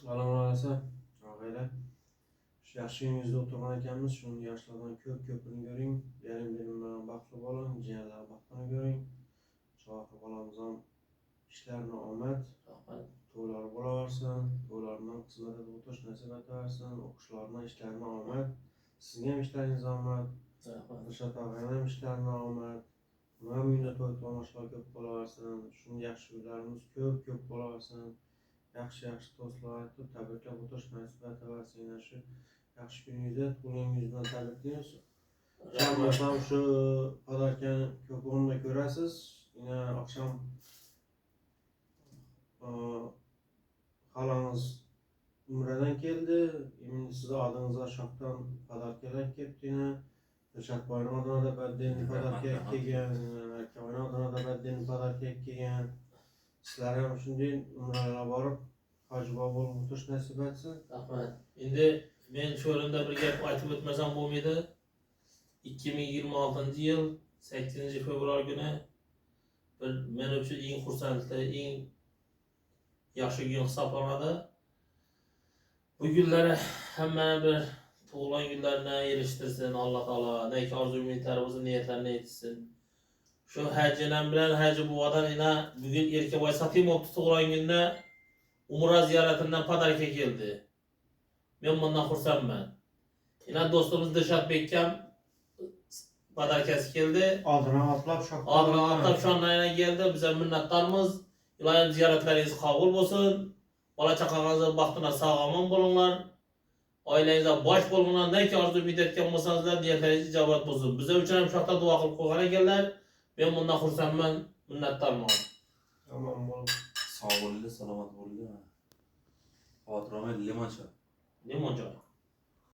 Salam alaykum. Ağaylar. Şu yaxshi yuzda o'tirgan ekanmiz. Shuni yoshlardan ko'pini ko'ring. Benim bilan baxtli bo'lin, jiyanlar baxtini ko'ring. Shohi bolamiz ham ishlarini omad, to'ylar bo'laversin, to'ylardan xizmatda o'tish nasib etaversin, o'qishlardan ishlarini omad. Sizga ham ishlaringiz omad. Dilshod og'ayni ham ishlarini omad. Ham uyda to'y tomoshalar ko'p bo'laversin. Shunday yaxshi uylarimiz ko'p bo'laversin. Yaxshi do'stlar aytib tabriklab o'tish nasib etaversin. Yana shu yaxshi kuningizda tug'ilganingiz bilan tabriklaymiz. Ham shu podarkani ko'p o'rinda ko'rasiz. Yana oqshom xalamiz Umradan keldi. Endi sizni oldingizga shohdan podarkalar kelibdi. Dilshod boyning odamida badden podarka kelgan, Akaboyning odamida badden podarka kelgan. Sizlar ham shunday umralarga borib hoji bobo bo'lib o'tish nasib etsin. Rahmat. Endi men shu o'rinda bir gap aytib o'tmasam bo'lmaydi. 2026-yil 8-fevral kuni bir men uchun eng xursandli, eng yaxshi kun hisoblanadi. Bu kunlar hammani bir tug'ilgan kunlarini erishtirsin Alloh taolo. Neki orzu umidlarimizni niyatlarini yetsin. Şu hacınan bilen hacı bu adam ina bugün Erkeboy Satimov tug'ilgan kunda Umra ziyaretinden padarka keldi. Men bundan xursandman. Ina do'stimiz Dilshod Bekkam padarkasi keldi. Oldindan atlab shonlarga keldi. Bize minnatdormiz. Iloyim ziyoratlaringiz qabul bo'lsin. Bola chaqangizga baxtına sağlamon bo'linglar. Oilangizga bosh bo'linglar. Neki orzu umid etgan bo'lsangizlar, niyatlaringiz ijobat bo'lsin. Bize uchun ham shohda duo qilib qo'ygan ekanlar. Men bundan xursandman, minnatdorman. Tamam bo'ldi. Sağ olun, selamat olun. Xavotir olmang, limon choy. Limon choy.